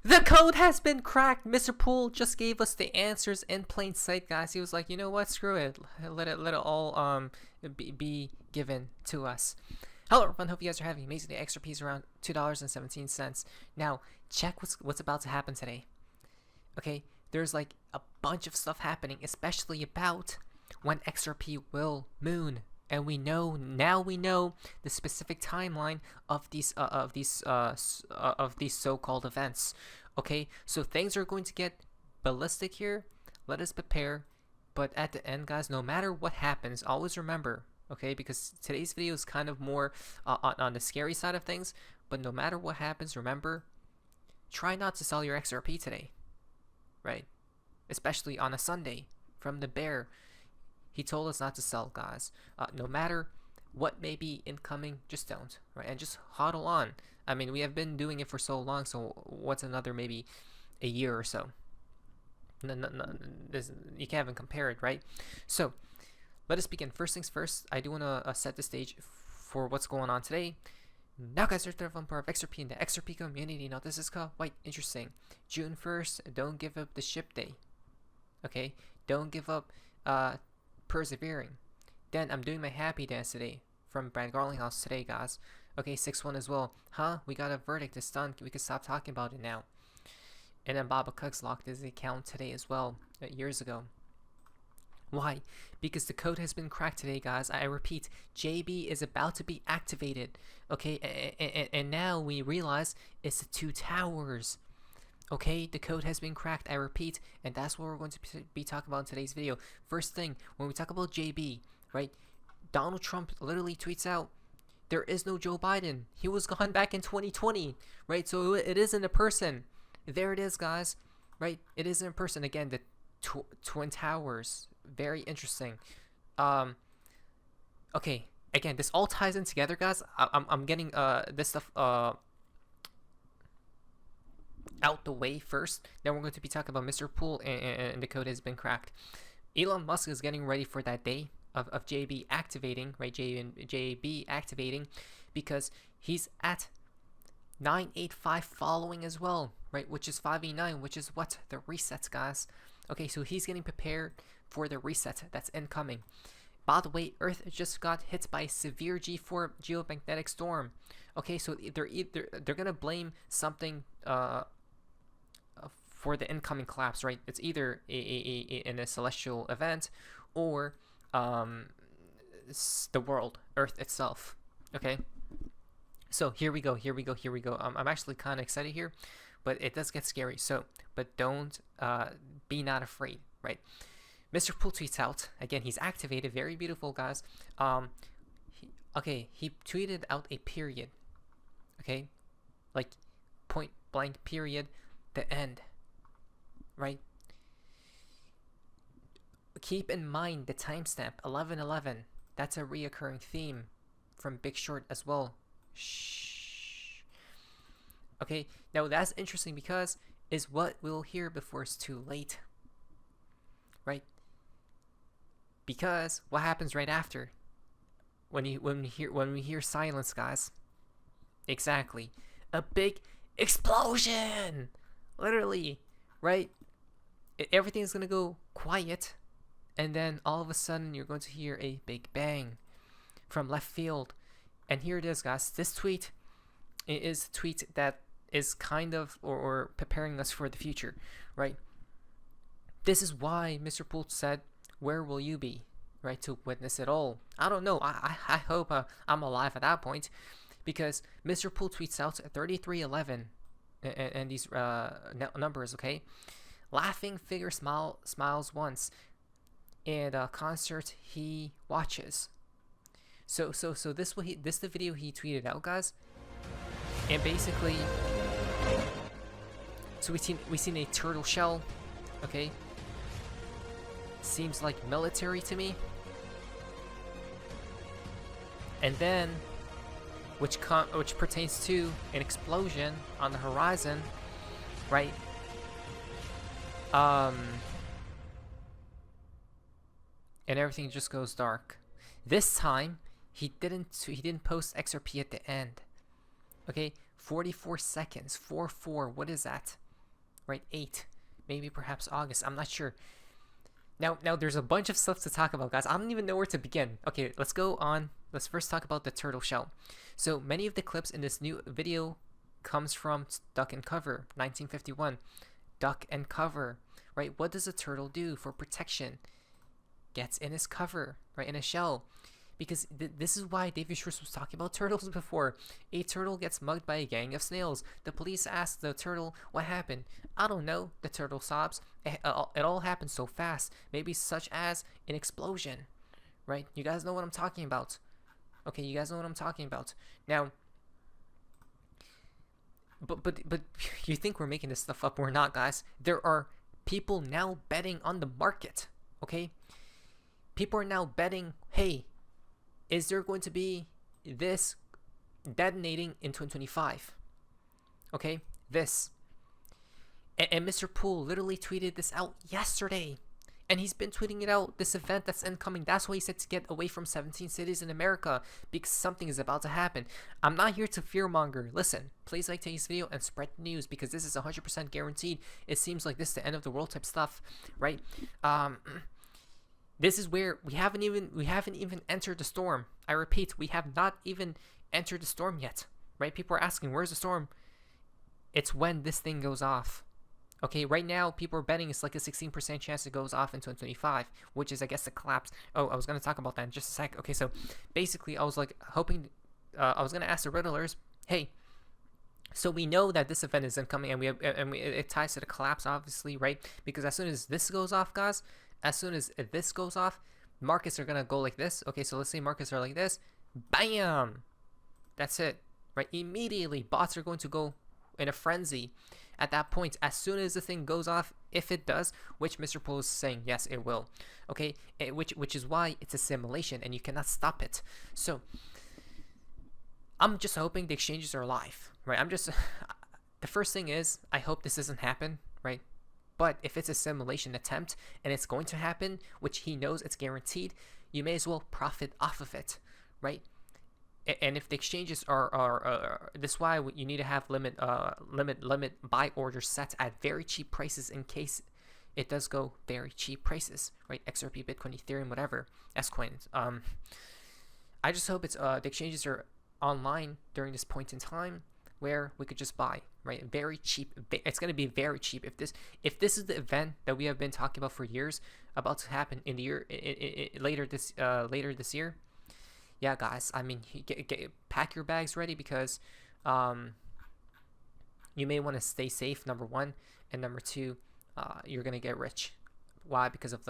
The code has been cracked. Mr. Poole just gave us the answers in plain sight, guys. He was like, you know what? Screw it. Let it all be given to us. Hello everyone, hope you guys are having an amazing day. XRP is around $2.17. Now, check what's about to happen today. Okay, there's like a bunch of stuff happening, especially about when XRP will moon. And we know the specific timeline of these so-called events. Okay, so things are going to get ballistic here. Let us prepare. But at the end, guys, no matter what happens, always remember, okay, because today's video is kind of more on the scary side of things. But no matter what happens, remember, try not to sell your XRP today, right? Especially on a Sunday from the bear. He told us not to sell, guys. No matter what may be incoming, just don't, right? And just hodl on. I mean, we have been doing it for so long, so what's another maybe a year or so? No, you can't even compare it, right? So, let us begin. First things first, I do want to set the stage for what's going on today. Now, guys, there's the fun part of XRP in the XRP community. Now, this is quite interesting. June 1st, don't give up the ship day. Okay? Don't give up persevering. Then I'm doing my happy dance today from Brad Garlinghouse today, guys. Okay, 6-1 as well. Huh? We got a verdict. It's done. We can stop talking about it now. And then Baba Cooks locked his account today as well, years ago. Why? Because the code has been cracked today, guys. I repeat, JB is about to be activated. Okay, and now we realize it's the two towers. Okay, the code has been cracked, I repeat, and that's what we're going to be talking about in today's video. First thing, when we talk about JB, right, Donald Trump literally tweets out, there is no Joe Biden. He was gone back in 2020, right? So it isn't a person. There it is, guys, right? It isn't a person. Again, the Twin Towers, very interesting. Okay, again, this all ties in together, guys. I'm getting this stuff out the way first. Then we're going to be talking about Mr. Poole and the code has been cracked. Elon Musk is getting ready for that day of JB activating, right? JB activating, because he's at 985 following as well, right? Which is 589, which is what? The resets, guys. Okay, so he's getting prepared for the reset that's incoming. By the way, Earth just got hit by a severe G4 geomagnetic storm. Okay, so they're gonna blame something for the incoming collapse, right? It's either in a celestial event or the world, Earth itself. Okay, so here we go. I'm actually kind of excited here, but it does get scary. So, but don't be not afraid, right? Mr. Poole tweets out again. He's activated. Very beautiful, guys. He tweeted out a period. Okay, like point blank period. The end. Right? Keep in mind the timestamp 11:11. That's a reoccurring theme from Big Short as well. Shh. Okay, now that's interesting because is what we'll hear before it's too late. Right? Because what happens right after? When we hear silence, guys. Exactly. A big explosion. Literally, right? Everything's gonna go quiet, and then all of a sudden you're going to hear a big bang from left field. And here it is, guys. This tweet is a tweet that is kind of or preparing us for the future, right? This is why Mr. Poole said, "Where will you be?" Right, to witness it all. I don't know. I hope I'm alive at that point, because Mr. Poole tweets out 3311. And these numbers, okay? Laughing figure smiles once, and concert he watches. So this the video he tweeted out, guys. And basically, so we seen a turtle shell, okay? Seems like military to me. And then, which pertains to an explosion on the horizon, right? And everything just goes dark. This time he didn't post XRP at the end. Okay, 44 seconds, 4-4. What is that? right? 8, maybe perhaps August. I'm not sure. Now there's a bunch of stuff to talk about, guys. I don't even know where to begin. Okay, let's go on. Let's first talk about the turtle shell. So many of the clips in this new video comes from Duck and Cover, 1951. Duck and cover, right? What does a turtle do for protection? Gets in his cover, right? In a shell. Because this is why David Schwartz was talking about turtles before. A turtle gets mugged by a gang of snails. The police ask the turtle what happened. I don't know, the turtle sobs. It all happened so fast. Maybe such as an explosion, right? You guys know what I'm talking about. Okay, you guys know what I'm talking about. Now, but you think we're making this stuff up? We're not, guys. There are people now betting on the market, okay? People are now betting, hey, is there going to be this detonating in 2025? Okay, this. And Mr. Poole literally tweeted this out yesterday. And he's been tweeting it out, this event that's incoming. That's why he said to get away from 17 cities in America, because something is about to happen. I'm not here to fearmonger. Listen, please like today's video and spread the news, because this is 100% guaranteed. It seems like this is the end of the world type stuff, right? This is where we haven't even entered the storm. I repeat, we have not even entered the storm yet, right? People are asking, where's the storm? It's when this thing goes off. Okay, right now, people are betting it's like a 16% chance it goes off in 2025, which is, I guess, the collapse. Oh, I was going to talk about that in just a sec. Okay, so basically, I was like hoping, I was going to ask the riddlers, hey, so we know that this event is incoming, and it ties to the collapse, obviously, right? Because as soon as this goes off, guys, as soon as this goes off, markets are going to go like this. Okay, so let's say markets are like this. Bam! That's it, right? Immediately, bots are going to go in a frenzy. At that point, as soon as the thing goes off, if it does, which Mr. Poole is saying, yes, it will. Okay, which is why it's a simulation and you cannot stop it. So, I'm just hoping the exchanges are live, right? The first thing is, I hope this doesn't happen, right? But if it's a simulation attempt and it's going to happen, which he knows it's guaranteed, you may as well profit off of it, right? And if the exchanges are this is why you need to have limit buy orders set at very cheap prices in case it does go very cheap prices, right? XRP, Bitcoin, Ethereum, whatever, S coins. I just hope it's the exchanges are online during this point in time where we could just buy, right? Very cheap. It's going to be very cheap. If this is the event that we have been talking about for years about to happen in the year later this year. Yeah, guys, I mean, pack your bags ready, because you may want to stay safe, number one, and number two, you're gonna get rich. Why? Because of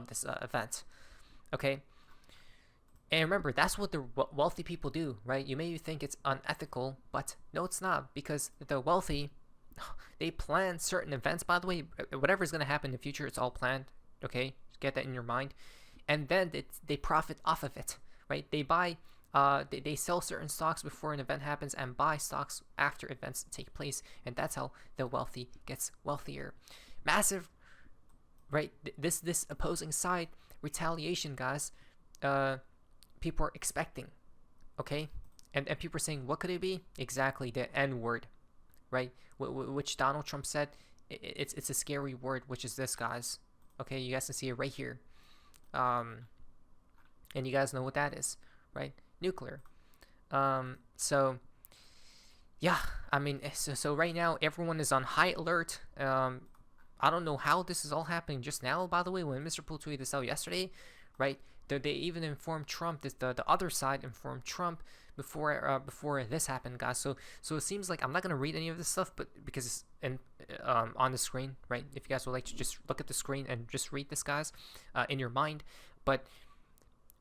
this event. Okay, and remember, that's what the wealthy people do, right? You may think it's unethical, but no, it's not, because the wealthy, they plan certain events. By the way, whatever is gonna happen in the future, it's all planned. Okay, get that in your mind. And then they profit off of it, right? They buy, they sell certain stocks before an event happens and buy stocks after events take place, and that's how the wealthy gets wealthier. Massive, right? This opposing side retaliation, guys. People are expecting, okay, and people are saying, what could it be? Exactly, the N word, right? Which Donald Trump said. It's a scary word, which is this, guys. Okay, you guys can see it right here. And you guys know what that is, right? Nuclear. So yeah, I mean, so right now everyone is on high alert. I don't know how this is all happening just now, by the way, when Mr. Poole tweeted this out yesterday, right? They even informed Trump, the other side informed Trump before this happened, guys. So it seems like I'm not gonna read any of this stuff, but because it's on the screen, right? If you guys would like to just look at the screen and just read this, guys, in your mind. But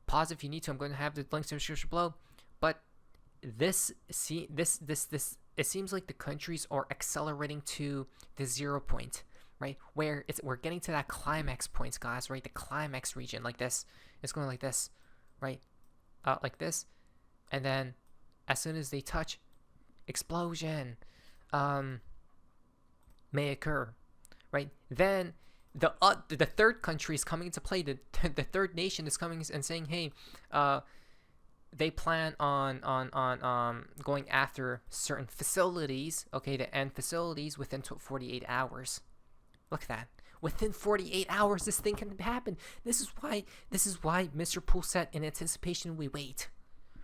pause if you need to. I'm going to have the links in the description below. But it seems like the countries are accelerating to the 0 point, right? Where we're getting to that climax points, guys, right? The climax region, like this. It's going like this, right? Like this. And then as soon as they touch, explosion may occur, right? Then the third country is coming into play. The third nation is coming and saying, hey, they plan on going after certain facilities, okay, to end facilities within 48 hours. Look at that. Within 48 hours, this thing can happen. This is why Mr. Poole said, in anticipation we wait.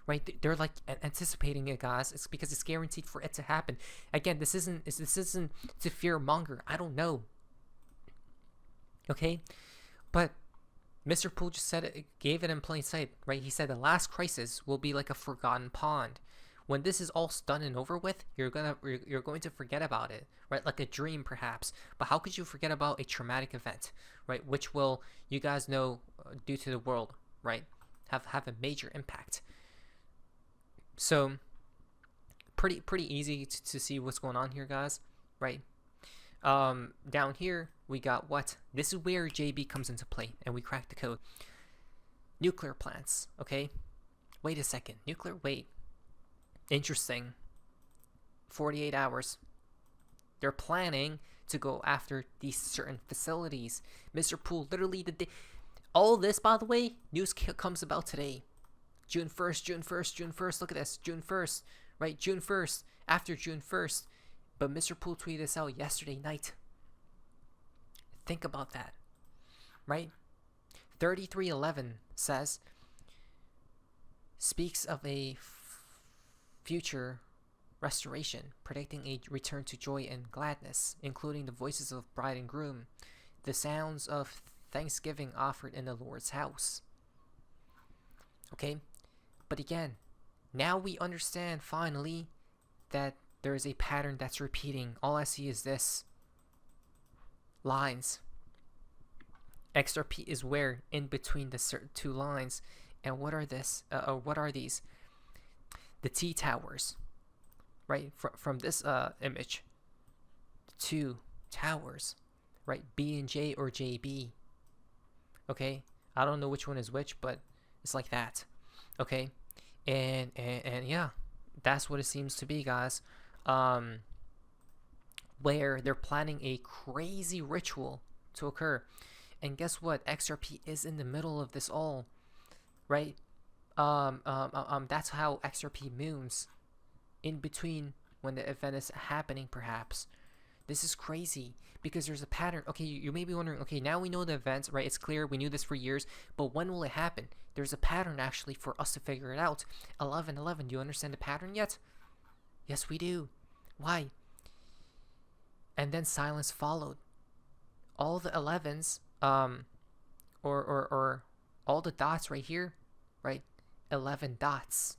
Right? They're like anticipating it, guys. It's because it's guaranteed for it to happen. Again, this isn't to fear monger. I don't know. Okay? But Mr. Poole just said it, gave it in plain sight, right? He said the last crisis will be like a forgotten pond. When this is all done and over with, you're going to forget about it, right? Like a dream, perhaps. But how could you forget about a traumatic event, right? Which will, you guys know, due to the world, right, have a major impact. So, pretty easy to see what's going on here, guys, right? Down here we got what? This is where JB comes into play, and we crack the code. Nuclear plants, okay? Wait a second, wait. Interesting. 48 hours. They're planning to go after these certain facilities. Mr. Poole literally all this, by the way, news comes about today. June 1st, look at this, June 1st, right? June 1st, after June 1st. But Mr. Poole tweeted this out yesterday night. Think about that, right? 3311 says, speaks of a future restoration, predicting a return to joy and gladness, including the voices of bride and groom, the sounds of thanksgiving offered in the Lord's house. Okay? But again, now we understand finally that there is a pattern that's repeating. All I see is this. Lines. XRP is where in between the certain two lines. And what are what are these? The T towers. Right? From this image. Two towers. Right? B and J or JB. Okay? I don't know which one is which, but it's like that. Okay? And yeah, that's what it seems to be, guys. Where they're planning a crazy ritual to occur. And guess what? XRP is in the middle of this all, right? That's how XRP moves in between when the event is happening, perhaps. This is crazy because there's a pattern. Okay, you may be wondering, okay, now we know the events, right? It's clear, we knew this for years, but when will it happen? There's a pattern actually for us to figure it out. 1111, do you understand the pattern yet? Yes, we do. Why? And then silence followed. All the 11s, or all the dots right here, right? 11 dots.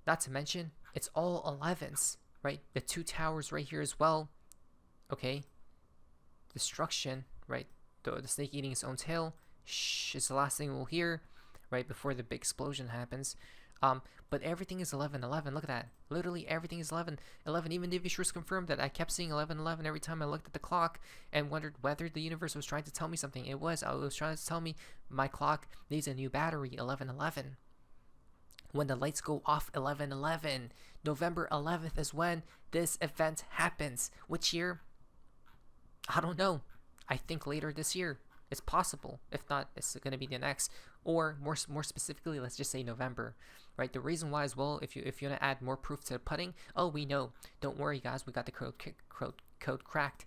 Not to mention, it's all 11s, right? The two towers right here as well. Okay. Destruction, right? The snake eating its own tail. Shh is the last thing we'll hear, right before the big explosion happens. But everything is 1111. Look at that. Literally everything is 1111. Even Navy Schwartz confirmed that. I kept seeing 1111 every time I looked at the clock and wondered whether the universe was trying to tell me something. It was trying to tell me my clock needs a new battery. 1111. When the lights go off, 1111. November 11th is when this event happens. Which year? I don't know. I think later this year. It's possible. If not, it's going to be the next, or more specifically, let's just say November, right? The reason why as well, if you want to add more proof to the putting, oh, we know. Don't worry, guys. We got the code cracked.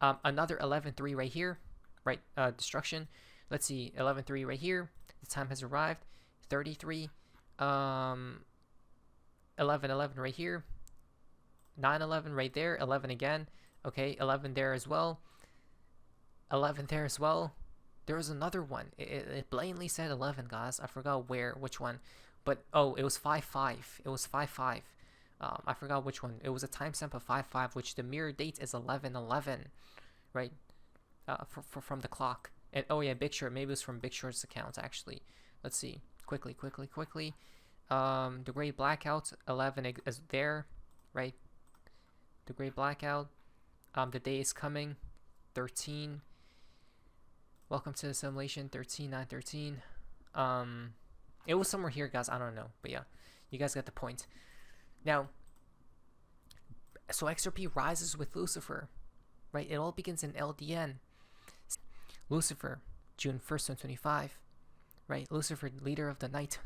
Another 11.3 right here, right? Destruction. Let's see, 11.3 right here. The time has arrived. 33. 11.11 right here. 9.11 right there. 11 again. Okay, 11 there as well. 11 there as well. There was another one. It blatantly said 11, guys. I forgot which one. But, oh, it was 5.5. It was 5.5. I forgot which one. It was a timestamp of 5.5, which the mirror date is 11.11, right? From the clock. And, oh, yeah, Big Short. Maybe it was from Big Short's account, actually. Let's see. Quickly. The Great Blackout, 11 is there, right? The Great Blackout. The day is coming, 13. Welcome to the simulation, 13.913. It was somewhere here, guys. I don't know, but yeah, you guys got the point. Now, so XRP rises with Lucifer, right? It all begins in LDN. Lucifer, June 1st, 2025, right? Lucifer, leader of the night,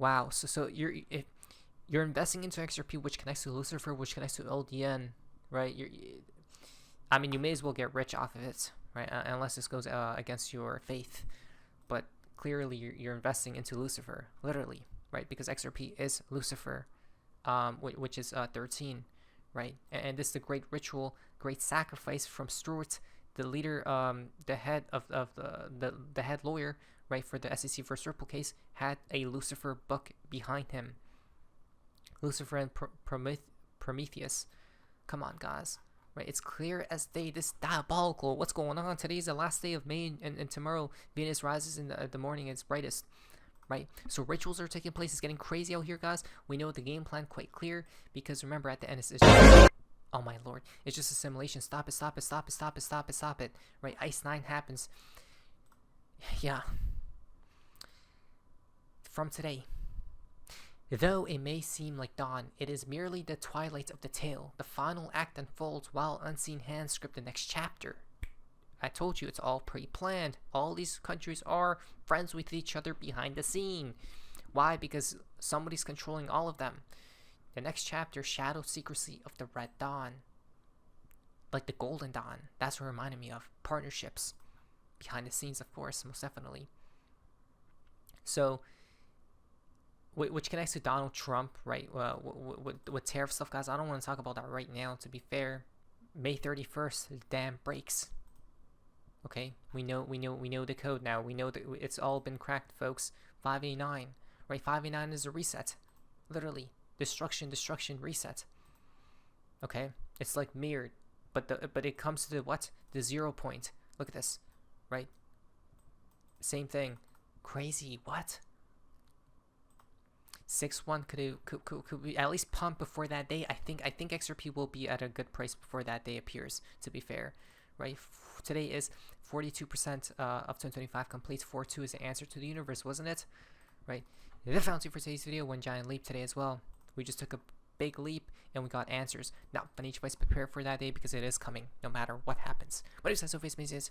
Wow. So you're investing into XRP, which connects to Lucifer, which connects to LDN, right? I mean, you may as well get rich off of it, right? Unless this goes against your faith. But clearly, you're investing into Lucifer, literally, right? Because XRP is Lucifer, which is 13, right? And this is the great ritual, great sacrifice from Schwartz, the leader, the head of the head lawyer, right, for the SEC First Ripple case, had a Lucifer book behind him. Lucifer and Prometheus. Come on, guys. Right, it's clear as day. This diabolical. What's going on? Today's the last day of May, and tomorrow Venus rises in the morning. It's brightest. Right, so rituals are taking place. It's getting crazy out here, guys. We know the game plan quite clear, because remember, at the end it's just, oh my lord, it's just a simulation. Stop it, stop it, stop it, stop it, stop it, stop it. Right, Ice 9 happens. Yeah. From today. Though it may seem like dawn, it is merely the twilight of the tale. The final act unfolds while unseen hands script the next chapter. I told you, it's all pre-planned. All these countries are friends with each other behind the scene. Why? Because somebody's controlling all of them. The next chapter, Shadow Secrecy of the Red Dawn. Like the Golden Dawn. That's what it reminded me of. Partnerships. Behind the scenes, of course, most definitely. So, which connects to Donald Trump, right? With tariff stuff, guys. I don't want to talk about that right now, to be fair. May 31st, the dam breaks. Okay, we know the code now. We know that it's all been cracked, folks. 589, right? 589 is a reset, literally. Destruction, reset. Okay, it's like mirrored, but it comes to the what? The 0 point. Look at this, right? Same thing. Crazy. What? 6-1 could we at least pump before that day? I think XRP will be at a good price before that day appears, to be fair, right? Today is 42% of 2025 complete. 4-2 is the answer to the universe, wasn't it? Right? The fountain for today's video, one giant leap today as well. We just took a big leap and we got answers. Now, financial advice, prepare for that day because it is coming no matter what happens. What is that? So face me, see ya.